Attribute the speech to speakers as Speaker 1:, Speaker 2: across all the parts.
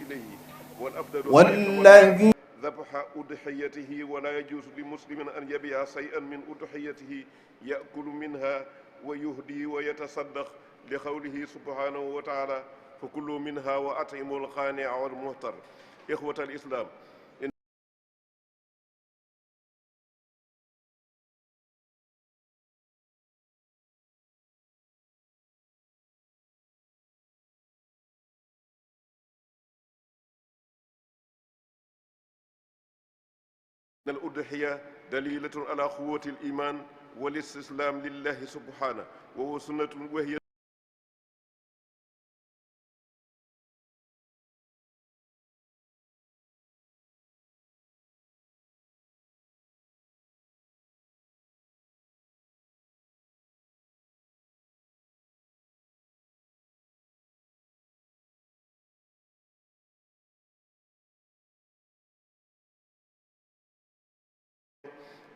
Speaker 1: إليه والأفضل
Speaker 2: والذي
Speaker 1: ذبح أضحيته ولا يجوز لمسلم أن يبيع شيئا من أضحيته يأكل منها ويهدي ويتصدق لقوله سبحانه وتعالى فكلوا منها وأطعموا القانع والمهتر. إخوة الإسلام، إن الأضحية دليلة على قوة الإيمان والاستسلام لله سبحانه وهو سنة وهي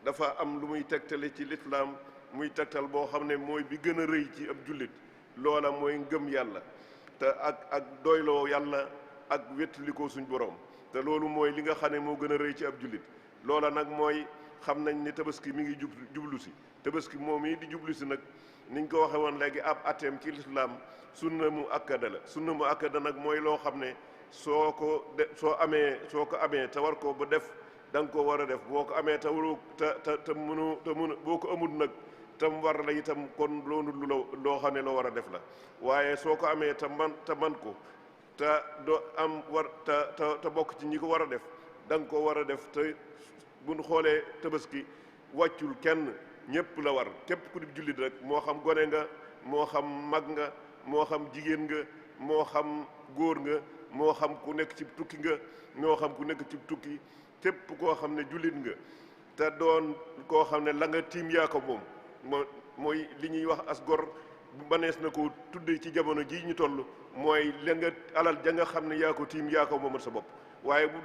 Speaker 1: dafa am lu muy tegtale ci lislaam muy tegtal boo xam ne mooy bi gën a rëy ci ab jullit. loola mooy ngëm yàlla te ak doyloo yàlla ak wéttalikoo suñ borom te loolu mooy li nga xam ne moo gën a rëy ci ab jullit. loola nag mooy xam nañ ne tabaski mi ngi jublu si tabaski moom yi di jublu si nag niñ ko waxe woon léegi ab ateem ci lislaam sunna mu akkada la. sunna mu akkada nag mooy loo xam ne soo ko amee te war ko ba def da nga ko war a def. boo ko amee te waru te mënu boo ko amul nag tam war la itam kon loolu loo xam ne loo war a def la. waaye soo ko amee te man ko te do am war te bokk ci ñi ko war a def da nga ko war a def. te buñ xoolee tabaski wàccul kenn, ñëpp la war. képp ku di jullit rek moo xam gone nga, moo xam mag nga, moo xam jigéen nga, moo xam góor nga, moo xam ku nekk ci tukki nga, moo xam ku nekk ci tukki. képp koo xam ne jullit nga te doon koo xam ne la nga tiim yaa ko moom mooy li ñuy wax as gor banees na ko tudde ci jamono ji ñu toll mooy la nga alal ja nga xam ne yaa ko tiim yaa ko moomal sa bopp. waaye bu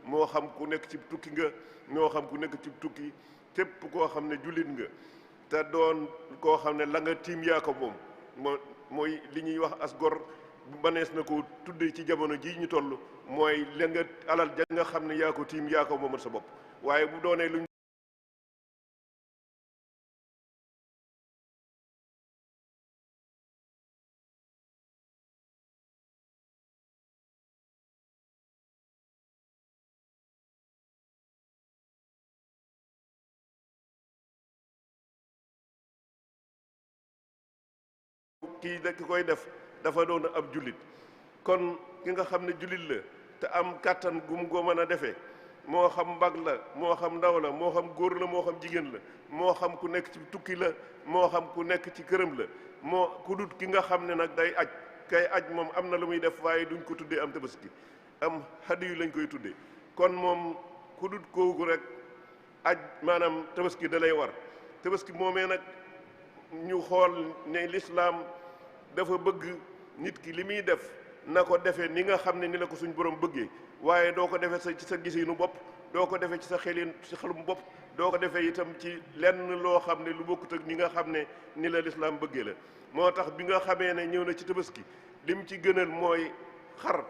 Speaker 1: moo xam ku nekk ci tukki nga, moo xam ku nekk ci tukki. képp koo xam ne jullit nga te doon koo xam ne la nga tiim yaa ko moom mooy li ñuy wax as gor banees na ko tudde ci jamono ji ñu toll mooy la nga alal ja nga xam ne yaa ko tiim yaa ko moomal sa bopp. waaye bu doonee luñ kii da ki koy def dafa doon ab jullit. kon ki nga xam ne jullit la te am kàttan gum ko mën a defee, moo xam mbag la, moo xam ndaw la, moo xam góor la, moo xam jigéen la, moo xam ku nekk ci tukki la, moo xam ku nekk ci këram la, moo ku dut ki nga xam ne nag day aj. kay aj moom am na lu muy def waaye duñ ko tuddee am tabaski, am hadiyu lañ koy tuddee. kon moom ku dut kooku rek aj maanaam tabaski da lay war. tabaski moomee nag ñu xool ne lislaam dafa bëgg nit ki li muy def na ko defee ni nga xam ne ni la ko suñ borom bëggee. waaye doo ko defee ci sa gisinu bopp, doo ko defee ci sa xelum bopp, doo ko defee itam ci lenn loo xam ne lu bokkut ak ni nga xam ne ni la lislaam bëggee la. moo tax bi nga xamee ne ñëw na ci tabaski lim ci gënal mooy xar.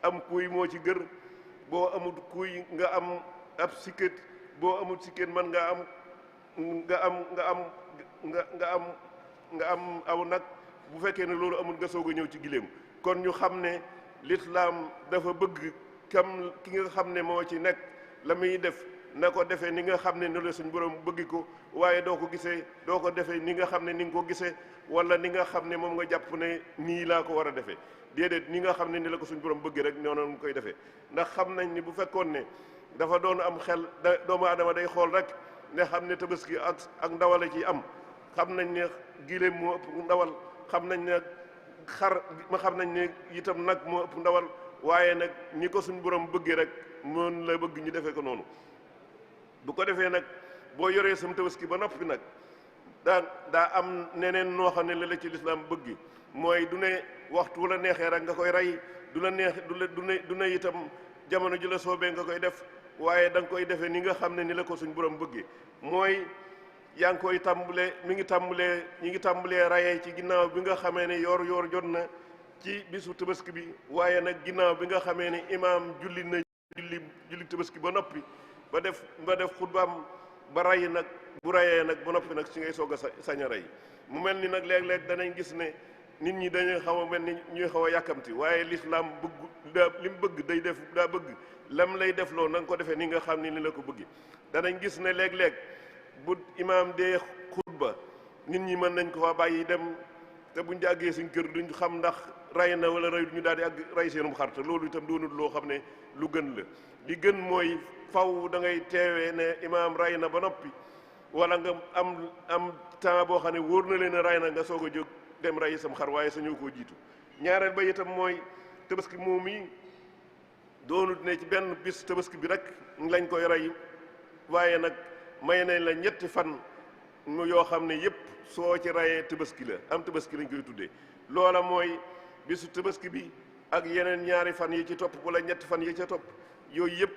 Speaker 1: am kuy moo ci gër. boo amul kuy nga am ab sikket, boo amul sikket man nga am aw nag. bu fekkee ne loolu amul nga soog a ñëw ci giléem. kon ñu xam ne lislaam dafa bëgg kam ki nga xam ne moo ci nekk la muy def na ko defee ni nga xam ne ni la suñ borom bëgg ko. waaye doo ko defee ni nga xam ne ni nga ko gisee wala ni nga xam ne moom nga jàpp ne nii laa ko war a defee. déedéet ni nga xam ne ni la ko suñ borom bëgg rek noonu nga koy defee. ndax xam nañ ni bu fekkoon ne dafa doon am xel doomu aadama day xool rek ne xam ne tabaski ak ndawal la ci am xam nañ ne giléem moo ëpp ndawal xam nañ ne xam nañ ne itam nag moo ëpp ndawal waaye nag ñi ko suñ borom bëggee rek moom la bëgg ñu defee ko noonu bu ko defee nag boo yoree sam tabaski ba noppi nag daa am neneen noo xam ne la ci lislaam bëgg mooy du ne waxtu wu la neexee rek nga koy rey du la neex du ne itam jamono ji la soobee nga koy def waaye da nga koy defee ni nga xam ne ni la ko suñ borom bëggee mooy yaa ngi koy tàmbalee ñi ngi tàmbalee rayee ci ginnaaw bi nga xamee ne yoor jot na ci bisu tabaski bi waaye nag ginnaaw bi nga xamee ne imaam julli tabaski ba noppi ba def xutbaam ba ray nag bu rayee nag ba noppi nag si ngay soog a sañ a rey mu mel ni nag léeg-léeg danañ gis ne nit ñi dañuy xaw a mel ni ñuy xaw a yàkkamti waaye lislaam li mu bëgg daa bëgg lam lay def loo na nga ko defee ni nga xam ne ni la ko bëgg danañ gis ne léeg-léeg bu imaam dee xutba nit ñi mën nañ ko fa bàyyi dem te buñ jàggee suñ kër duñ xam ndax ray na wala rey ñu daal di ak ray seenum xar te loolu itam doonul loo xam ne lu gën la li gën mooy faw da ngay teewee ne imaam ray na ba noppi wala nga am temps boo xam ne wóor na leen ne ray na nga soog a jóg dem ray sam xar waaye sañoo koo jiitu ñaareel ba itam mooy tabaski moom yi doonut ne ci benn bis tabaski bi rek lañ koy rey waaye nag may nañ la ñetti fan mu yoo xam ne yépp soo ci rayee tabaski la am tabaski lañ koy tuddee loola mooy bisu tabaski bi ak yeneen ñaari fan yi ci topp wala ñetti fan yi ca topp yooyu yépp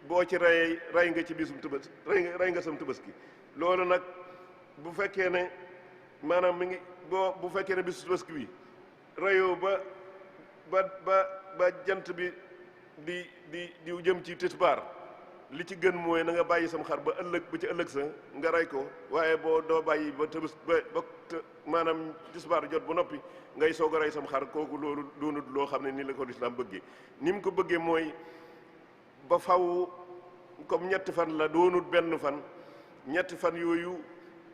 Speaker 1: boo ci rayee ray nga ci bisum tabaski ray nga sam tabaski loolu nag bu fekkee ne maanaam mi ngi bu fekkee ne bisu tabaski bi rayoo ba jant bi di jëm ci tisbaar li ci gën mooy na nga bàyyi sam xar ba ci ëllëg sa nga rey ko waaye boo doo bàyyi ba tëbës ba maanaam tisbaar jot ba noppi ngay soog a rey sam xar kooku loolu doonut loo xam ne ni la ko lislaam bëggee ni mu ko bëggee mooy ba faw comme ñetti fan la doonut benn fan ñetti fan yooyu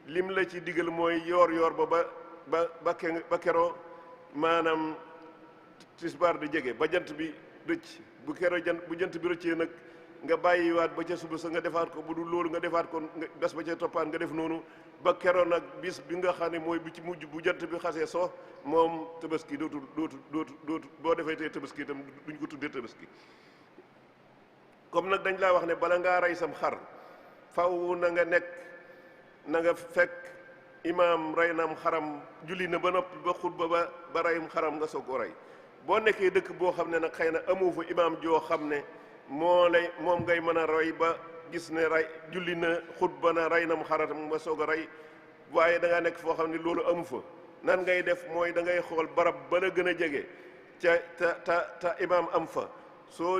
Speaker 1: lim la ci digal mooy yoor ba keroo maanaam tisbaar di jege ba jant bi rëcc bu jant bi rëccee nag nga bàyyiwaat ba ca suba sa nga defaat ko bu dul loolu nga defaat ko bés ba ca toppaat nga def noonu ba keroon nag bis bi nga xam ne mooy bi ci mujj bu jant bi xasee so moom tabaski dootu boo defee tey tabaski itam duñ ko tuddee tabaski comme nag dañ laa wax ne bala ngaa rey sam xar faw na nga fekk imaam rey naam xaram julli na ba noppi ba xutba ba reyum xaram nga soog ko rey boo nekkee dëkk boo xam ne nag xëy na amoo fa imaam joo xam ne moom ngay mën a roy ba gis ne rey julli na xutba na rey na mu xaratam ba soog a rey waaye da ngaa nekk foo xam ne loolu amu fa nan ngay def mooy da ngay xool barab ba la gën a jege ta imaam am fa soo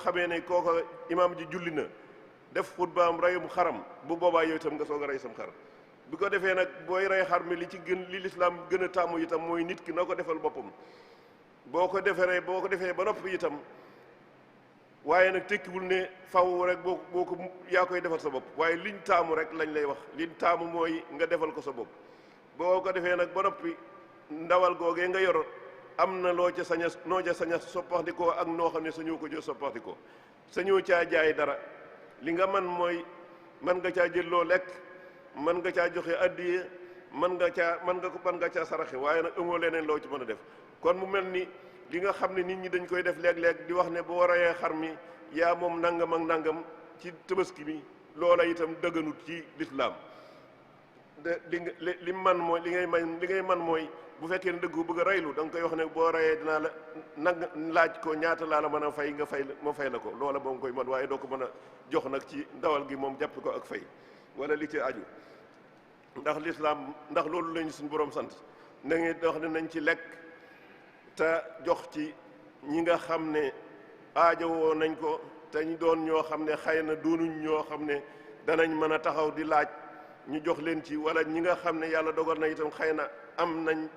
Speaker 1: xamee ne kooka imaam ji julli na def xutbaam reyum xaram bu boobaa yow itam nga soog a rey sam xar bi ko defee nag booy rey xar mi li lislaam gën a tàmmu itam mooy nit ki na ko defal boppam boo ko defee ba noppi itam waaye nag tekkiwul ne faw rek boo ko yaa koy defal sa bopp waaye liñ taamu rek lañ lay wax liñ taamu mooy nga defal ko sa bopp boo ko defee nag ba noppi ndawal googee nga yor am na noo ca sañ a soppaxndikoo ak noo xam ne sañoo ko jël soppaxndikoo sañoo caa jaay dara li nga man mooy mën nga caa jël loo lekk mën nga caa joxe addiye mën nga caa saraxe waaye nag amoo leneen loo ci mën a def kon mu mel ni li nga xam ne nit ñi dañ koy def léeg-léeg di wax ne boo reyee xar mi yaa moom nangam ak nangam ci tabaski bi loola itam dëgganut ci lislaam li ngay man mooy bu fekkee ne dëggu bëgg a reylu da nga koy wax ne boo reyee dinaa la laaj ko ñaata laa la mën a fay nga fay ma fay la ko loola boo nga koy mën waaye doo ko mën a jox nag ci ndawal gi moom jàpp ko ak fay wala li ci aju ndax loolu lañu suñu borom sant na ngi wax ne nañ ci lekk te jox ci ñi nga xam ne aajowoo nañ ko te ñu doon ñoo xam ne xëy na doonuñ ñoo xam ne danañ mën a taxaw di laaj ñu jox leen ci wala ñi nga xam ne yàlla dogal na itam xëy na am nañ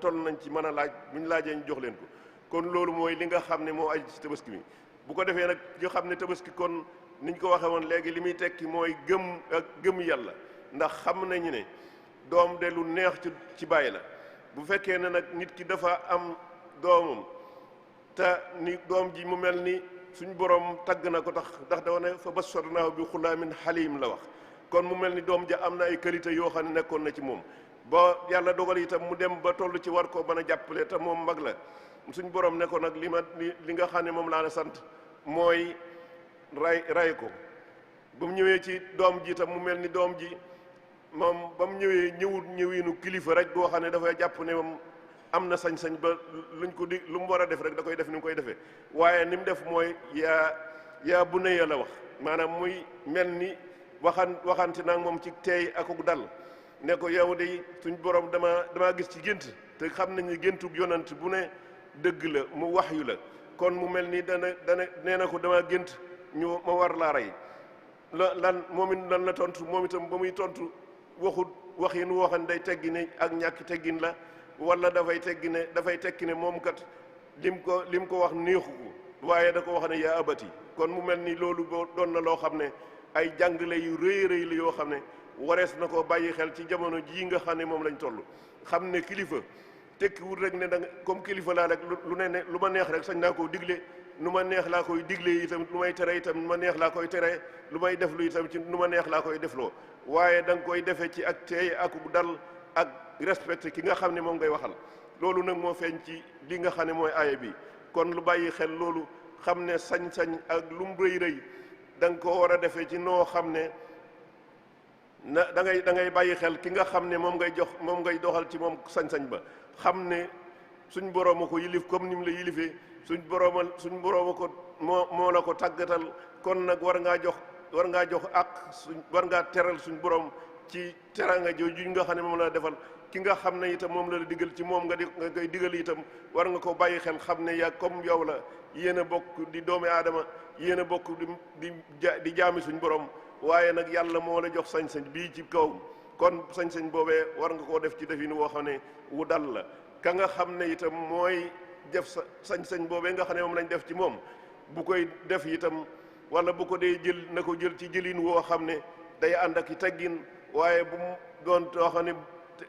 Speaker 1: toll nañ ci mën a laaj bu ñu laajee ñu jox leen ko kon loolu mooy li nga xam ne moo aju ci tabaski mi bu ko defee nag ñu xam ne tabaski kon niñ ko waxee woon léegi li muy tekki mooy gëm yàlla ndax xam nañu ne doom de lu neex ci bàyyi la bu fekkee ne nag nit ki dafa am doomam te ni doom ji mu mel ni suñ borom tagg na ko ndax dafa ne fa basharnaahu bi xulaamin xaliim la wax kon mu mel ni doom ja am na ay qualité yoo xam ne nekkoon na ci moom ba yàlla dogal itam mu dem ba toll ci war koo mën a jàppale te moom mag la suñ borom ne ko nag li nga xam ne moom laa la sant mooy ray ko ba mu ñëwee ci doom ji itam mu mel ni doom ji moom ba mu ñëwee ñëwiinu kilifa rek boo xam ne dafay jàpp ne moom am na sañ-sañ ba luñ ko di lu mu war a def rek da koy def ni mu koy defee waaye ni mu def mooy yaa bu ne la wax maanaam muy mel ni waxante naa moom ci teey akuk dal ne ko yow de suñ borom damaa gis ci gént te xam nañ ni géntug yonant bu ne dëgg la mu wax yu la kon mu mel ni dana nee na ko dama gént ñu ma war laa rey lan moom it lan la tontu moom itam ba muy tontu waxut waxin woo xam ne day teggi ne ak ñàkk teggin la wala dafay tekki ne moom kat lim ko wax neexu ko waaye da ko wax ne yaa abati kon mu mel ni loolu boo doon na loo xam ne ay jàngale yu rëy rëy la yoo xam ne warees na ko bàyyi xel ci jamono jii nga xam ne moom lañ toll xam ne kilifa tekkiwul rek ne da nga comme kilifa laa rek lu ma neex rek sañ naa koo digle nu ma neex laa koy digle itam lu may tere itam nu ma neex laa koy tere lu may def lu itam ci nu ma neex laa koy defloo waaye da nga koy defee ci ak teey ak dal ak respecté ki nga xam ne moom ngay waxal loolu nag moo feeñ ci li nga xam ne mooy aaya bi kon lu bàyyi xel loolu xam ne sañ-sañ ak lu mu rëy da nga ko war a defee ci noo xam ne da ngay bàyyi xel ki nga xam ne moom ngay doxal ci moom sañ-sañ ba xam ne suñ borooma ko yilif comme ni mu la yilifee suñ borooma ko moo la ko tàggatal kon nag war ngaa jox ak war ngaa teral suñ borom ci teranga jooju nga xam ne moom la defal ki nga xam ne itam moom la digal ci moom nga koy digal itam war nga ko bàyyi xel xam ne yaa comme yow la yéen a bokk di doomi aadama yéen a bokk di jaami suñ borom waaye nag yàlla moo la jox sañ-sañ bii ci kaw kon sañ-sañ boobee war nga koo def ci defin woo xam ne wu dal la ka nga xam ne itam mooy def sañ-sañ boobee nga xam ne moom lañ def ci moom bu koy def itam wala bu ko dee jël na ko jël ci jëlin woo xam ne day ànd ak i teggin waaye bu mu doon too xam ne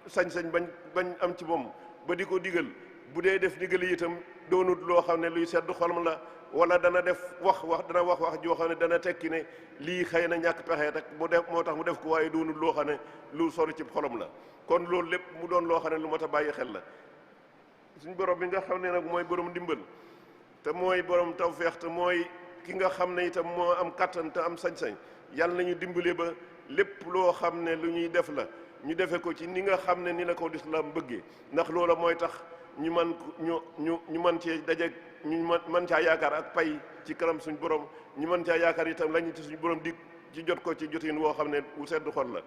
Speaker 1: sañ-sañ bañ am ci moom ba di ko digal bu dee def digal itam doonut loo xam ne luy sedd xolm la wala dana wax joo xam ne dana tekki ne lii xëy na ñàkk pexe rek moo tax mu def ko waaye doonut loo xam ne lu sori ci xolom la kon loolu lépp mu doon loo xam ne lu mat a bàyyi xel la suñ borom bi nga xam ne nag mooy borom ndimbal te mooy borom tawfeex te mooy ki nga xam ne itam moo am kattan te am sañ-sañ yàlla nañu dimbale ba lépp loo xam ne lu ñuy def la ñu defe ko ci ni nga xam ne ni la ko lislaam bëggee ndax loola mooy tax ñu man cee daje ñu man caa yaakaar ak pay ci kanam suñ borom ñu mën caa yaakaar itam lañu ci suñ borom dig ci jot ko ci jotin woo xam ne wu sedd xol la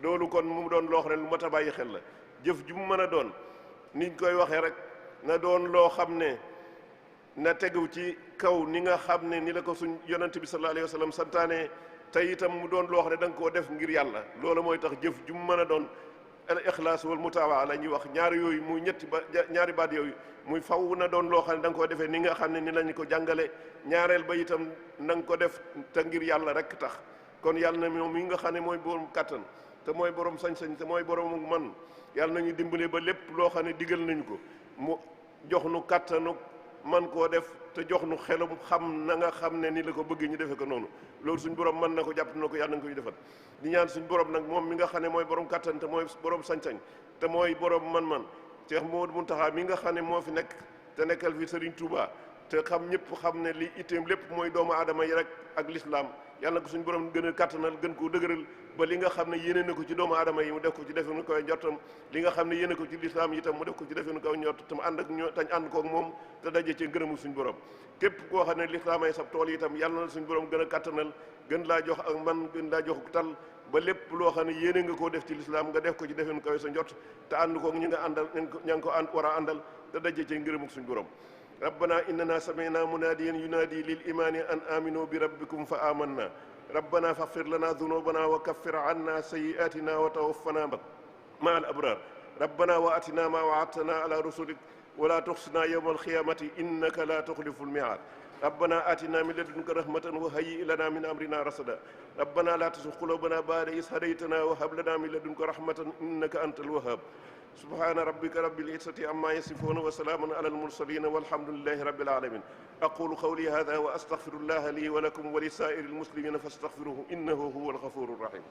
Speaker 1: loolu kon mu doon loo xam ne lu mat a bàyyi xel la jëf ju mu mën a doon niñ koy waxee rek na doon loo xam ne na tegu ci kaw ni nga xam ne ni la ko suñ yonent bi sallallahu alayhi wa sallam santaane te itam mu doon loo xam ne da nga koo def ngir yàlla loolu mooy tax jëf ju mu mën a doon al ixlaas wal mutaabaa la ñuy wax ñaari yooyu muy ñaari baat yooyu muy faw na doon loo xam ne da nga koo defee ni nga xam ne ni lañu ko jàngale ñaareel ba itam na nga ko def te ngir yàlla rek tax kon yàlla na moom mi nga xam ne mooy borom kattan te mooy borom sañ-sañ te mooy borom man yàlla nañu dimbale ba lépp loo xam ne digal nañu ko mu jox nu kattanu man koo def te jox nu xelum xam na nga xam ne ni la ko bëgg ñu defe ko noonu loolu suñ borom mën na ko jàpp na ko yàlla na nga koy defal di ñaan suñ borom nag moom mi nga xam ne mooy borom kattan te mooy borom sañ-sañ te mooy borom man-man Cheikh Mouhamadou Mountakha mi nga xam ne moo fi nekk te nekkal fi Serigne Touba te xam ñëpp xam ne li itteem lépp mooy doomu aadama yi rek ak l'islam yàlla na ko suñu borom gën a kattanal gën koo dëgëral ba li nga xam ne yéene na ko ci doomu aadama yi mu def ko ci defenu koy njortam li nga xam ne yéene ko ci l'islam yi itam mu def ko ci defenu koy njort te mu ànd ak ñoo tañ ànd koog moom te daje ci ngërëmu suñu borom képp koo xam ne l'islam ay sab tool yi itam yàlla na suñu borom gën a kattanal gën laa jox ak man gën laa jox tal ba lépp loo xam ne yéene nga koo def ci l'islam nga def ko ci defenu koy sa njort te ànd koog ñi nga àndal ña ngi ko ànd war a àndal te daje ci ngërëmu suñu borom ربنا إننا سمعنا مناديا ينادي للإيمان أن آمنوا بربكم فآمنا ربنا فاغفر لنا ذنوبنا وكفر عنا سيئاتنا وتوفنا مع الأبرار ربنا وآتنا ما وعدتنا على رسلك ولا تخزنا يوم القيامة إنك لا تخلف الميعاد ربنا آتنا من لدنك رحمة وهيئ لنا من أمرنا رشدا ربنا لا تزغ قلوبنا بعد إذ هديتنا وهب لنا من لدنك رحمة إنك أنت الوهاب سبحان ربك رب العزة عما يصفون وسلام على المرسلين والحمد لله رب العالمين أقول قولي هذا وأستغفر الله لي ولكم ولسائر المسلمين فاستغفروه إنه هو الغفور الرحيم